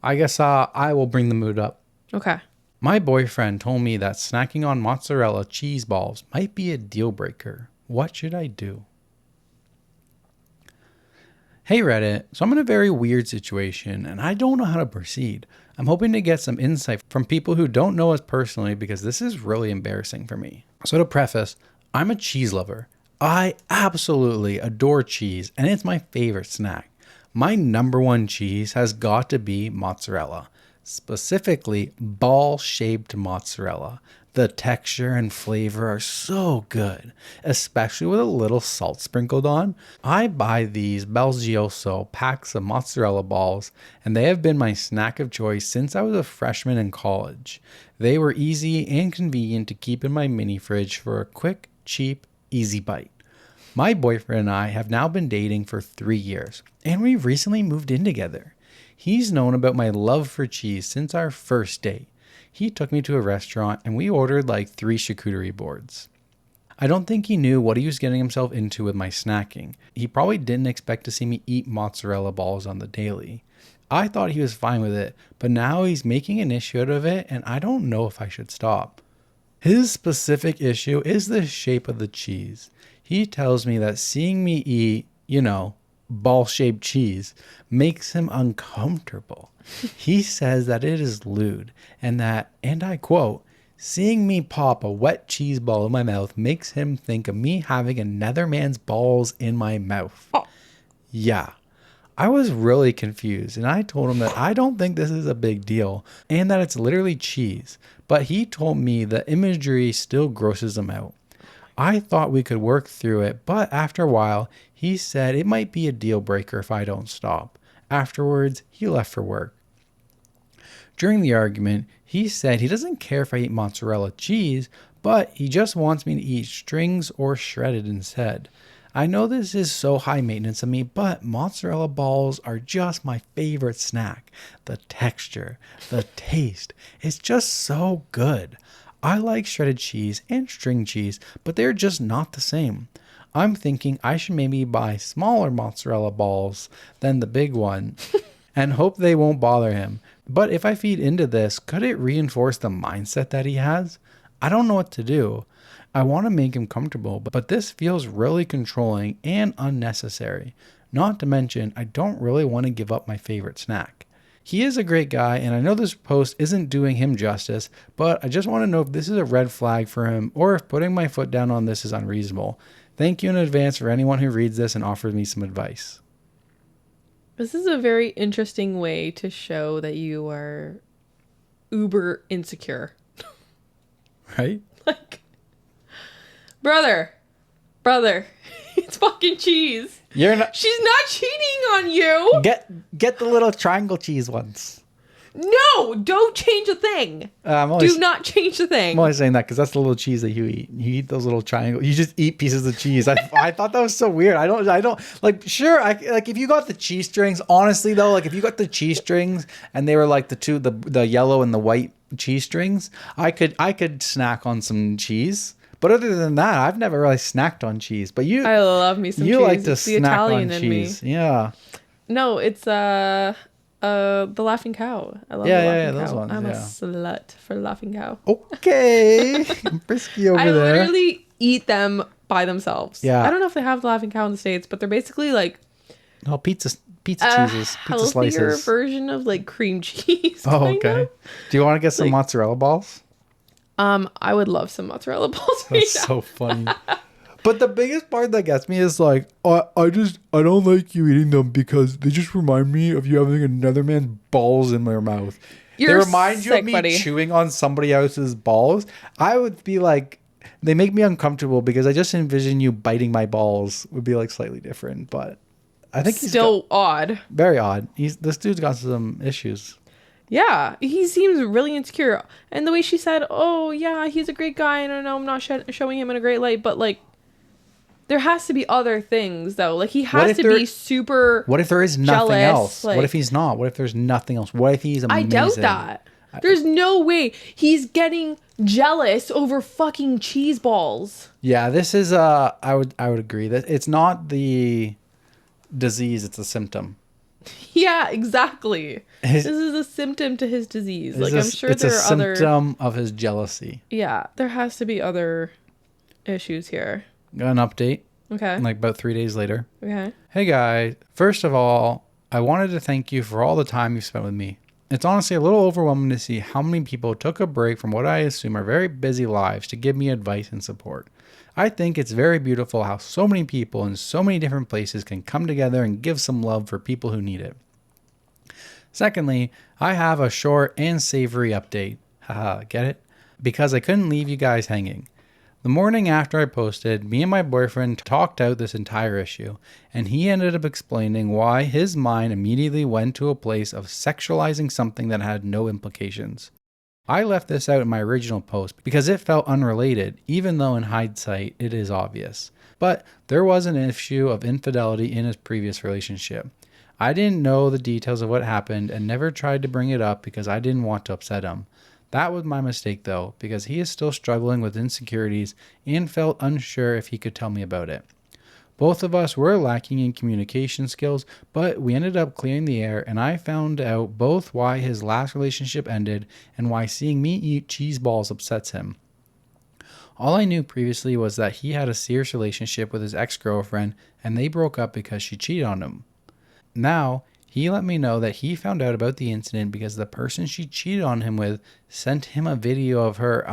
I guess I will bring the mood up. Okay. My boyfriend told me that snacking on mozzarella cheese balls might be a deal breaker. What should I do? Hey Reddit, so I'm in a very weird situation and I don't know how to proceed. I'm hoping to get some insight from people who don't know us personally because this is really embarrassing for me. So to preface, I'm a cheese lover. I absolutely adore cheese and it's my favorite snack. My number one cheese has got to be mozzarella, specifically ball-shaped mozzarella. The texture and flavor are so good, especially with a little salt sprinkled on. I buy these Belgioso packs of mozzarella balls, and they have been my snack of choice since I was a freshman in college. They were easy and convenient to keep in my mini fridge for a quick, cheap, easy bite. My boyfriend and I have now been dating for 3 years, and we've recently moved in together. He's known about my love for cheese since our first date. He took me to a restaurant and we ordered like 3 charcuterie boards. I don't think he knew what he was getting himself into with my snacking. He probably didn't expect to see me eat mozzarella balls on the daily. I thought he was fine with it, but now he's making an issue out of it and I don't know if I should stop. His specific issue is the shape of the cheese. He tells me that seeing me eat, ball-shaped cheese makes him uncomfortable. He says that it is lewd and that, and I quote, seeing me pop a wet cheese ball in my mouth makes him think of me having another man's balls in my mouth. Oh. Yeah. I was really confused and I told him that I don't think this is a big deal and that it's literally cheese, but he told me the imagery still grosses him out. I thought we could work through it, but after a while, he said it might be a deal breaker if I don't stop. Afterwards, he left for work. During the argument, he said he doesn't care if I eat mozzarella cheese, but he just wants me to eat strings or shredded instead. I know this is so high maintenance of me, but mozzarella balls are just my favorite snack. The texture, the taste, it's just so good. I like shredded cheese and string cheese, but they're just not the same. I'm thinking I should maybe buy smaller mozzarella balls than the big one and hope they won't bother him. But if I feed into this, could it reinforce the mindset that he has? I don't know what to do. I want to make him comfortable, but this feels really controlling and unnecessary. Not to mention, I don't really want to give up my favorite snack. He is a great guy, and I know this post isn't doing him justice, but I just want to know if this is a red flag for him or if putting my foot down on this is unreasonable. Thank you in advance for anyone who reads this and offers me some advice. This is a very interesting way to show that you are uber insecure. Right? Like, brother, it's fucking cheese. She's not cheating on you. Get the little triangle cheese ones. No, don't change a thing. Do not change a thing. I'm only saying that because that's the little cheese that you eat. You eat those little triangles. You just eat pieces of cheese. I thought that was so weird. I don't like. Sure, if you got the cheese strings. Honestly though, like if you got the cheese strings and they were like the yellow and the white cheese strings, I could snack on some cheese. But other than that, I've never really snacked on cheese. But I love me some cheese. You like to it's snack the Italian on in cheese. Me. Yeah. No, it's the Laughing Cow. I love the Laughing Cow. Those ones, I'm a slut for Laughing Cow. Okay. Frisky over there. I literally eat them by themselves. Yeah. I don't know if they have the Laughing Cow in the States, but they're basically like pizza cheeses, pizza slices. Healthier version of like cream cheese. Oh, okay. Do you want to get some mozzarella balls? I would love some mozzarella balls. That's so funny. But the biggest part that gets me is like, I don't like you eating them because they just remind me of you having another man's balls in your mouth. They remind you of me chewing on somebody else's balls. I would be like, they make me uncomfortable because I just envision you biting my balls would be like slightly different. But I think he's still odd. Very odd. This dude's got some issues. Yeah, he seems really insecure. And the way she said, oh yeah, he's a great guy. I don't know, I'm not showing him in a great light, but like, there has to be other things though. Like he has to be super. What if there is nothing jealous, else? like, what if he's not? What if there's nothing else? What if he's amazing? I doubt that. There's no way he's getting jealous over fucking cheese balls. Yeah, this is I would agree that it's not the disease, it's a symptom. Yeah, exactly. This is a symptom to his disease. Like, I'm sure there are other... It's a symptom of his jealousy. Yeah, there has to be other issues here. Got an update. Okay. Like about 3 days later. Okay. Hey, guys. First of all, I wanted to thank you for all the time you've spent with me. It's honestly a little overwhelming to see how many people took a break from what I assume are very busy lives to give me advice and support. I think it's very beautiful how so many people in so many different places can come together and give some love for people who need it. Secondly, I have a short and savory update. Haha, get it? Because I couldn't leave you guys hanging. The morning after I posted, me and my boyfriend talked out this entire issue, and he ended up explaining why his mind immediately went to a place of sexualizing something that had no implications. I left this out in my original post because it felt unrelated, even though in hindsight it is obvious. But there was an issue of infidelity in his previous relationship. I didn't know the details of what happened and never tried to bring it up because I didn't want to upset him. That was my mistake though, because he is still struggling with insecurities and felt unsure if he could tell me about it. Both of us were lacking in communication skills, but we ended up clearing the air, and I found out both why his last relationship ended and why seeing me eat cheese balls upsets him. All I knew previously was that he had a serious relationship with his ex-girlfriend and they broke up because she cheated on him. Now, he let me know that he found out about the incident because the person she cheated on him with sent him a video of her,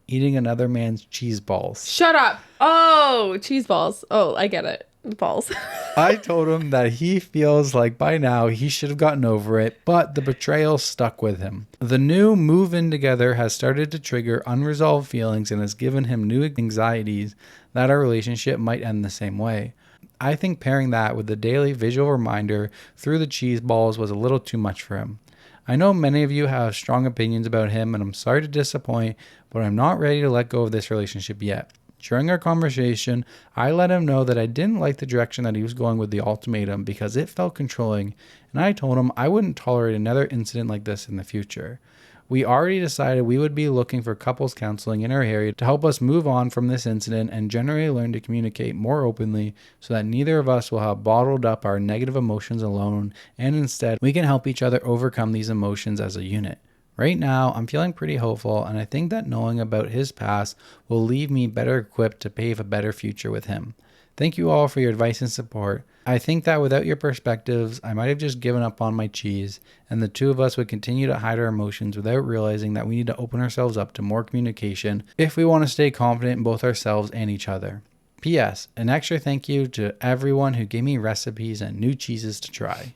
eating another man's cheese balls. Shut up. Oh, cheese balls. Oh, I get it. Balls. I told him that he feels like by now he should have gotten over it, but the betrayal stuck with him. The new move-in together has started to trigger unresolved feelings and has given him new anxieties that our relationship might end the same way. I think pairing that with the daily visual reminder through the cheese balls was a little too much for him. I know many of you have strong opinions about him, and I'm sorry to disappoint, but I'm not ready to let go of this relationship yet. During our conversation, I let him know that I didn't like the direction that he was going with the ultimatum because it felt controlling, and I told him I wouldn't tolerate another incident like this in the future. We already decided we would be looking for couples counseling in our area to help us move on from this incident and generally learn to communicate more openly so that neither of us will have bottled up our negative emotions alone, and instead we can help each other overcome these emotions as a unit. Right now, I'm feeling pretty hopeful, and I think that knowing about his past will leave me better equipped to pave a better future with him. Thank you all for your advice and support. I think that without your perspectives, I might have just given up on my cheese, and the two of us would continue to hide our emotions without realizing that we need to open ourselves up to more communication if we want to stay confident in both ourselves and each other. P.S. An extra thank you to everyone who gave me recipes and new cheeses to try.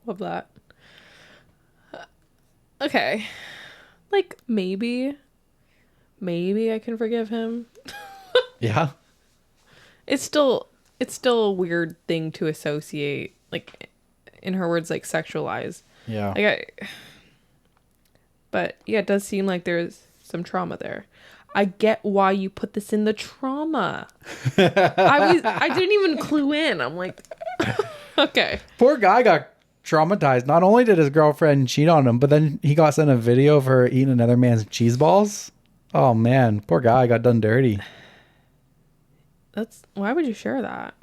Love that. Okay. Like, maybe I can forgive him. Yeah. It's still a weird thing to associate, like, in her words, like, sexualize. Yeah. But yeah, it does seem like there's some trauma there. I get why you put this in the trauma. I didn't even clue in. I'm like, okay. Poor guy got traumatized. Not only did his girlfriend cheat on him, but then he got sent a video of her eating another man's cheese balls. Oh man, poor guy got done dirty. Why would you share that?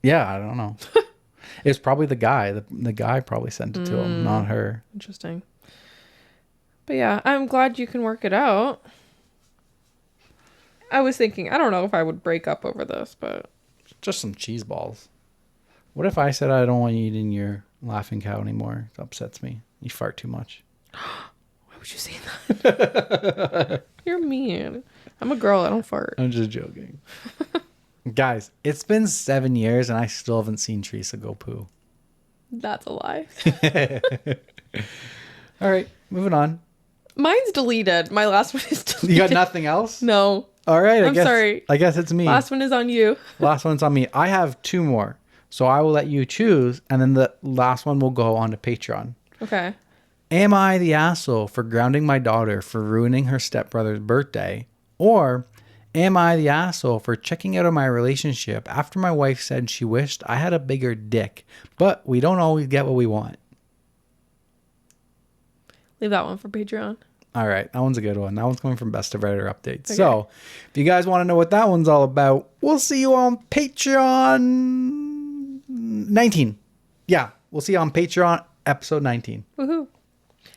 Yeah, I don't know. It's probably the guy. The guy probably sent it to him, not her. Interesting. But yeah, I'm glad you can work it out. I was thinking, I don't know if I would break up over this, but... Just some cheese balls. What if I said I don't want you eating your laughing cow anymore? It upsets me. You fart too much. Why would you say that? You're mean. I'm a girl. I don't fart. I'm just joking. Guys, it's been 7 years and I still haven't seen Teresa go poo. That's a lie. All right, moving on. Mine's deleted. My last one is deleted. You got nothing else? No. All right. I'm sorry. I guess it's me. Last one is on you. Last one's on me. I have two more. So I will let you choose, and then the last one will go on to Patreon. Okay. Am I the asshole for grounding my daughter for ruining her stepbrother's birthday? Or am I the asshole for checking out of my relationship after my wife said she wished I had a bigger dick, but we don't always get what we want? Leave that one for Patreon. All right. That one's a good one. That one's coming from Best of Redditor Updates. Okay. So if you guys want to know what that one's all about, we'll see you on Patreon 19. Yeah, we'll see you on Patreon, episode 19. Woohoo.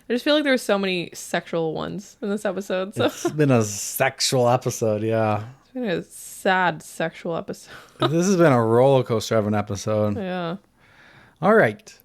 I just feel like there's so many sexual ones in this episode. So. It's been a sexual episode, yeah. It's been a sad sexual episode. This has been a roller coaster of an episode. Yeah. All right.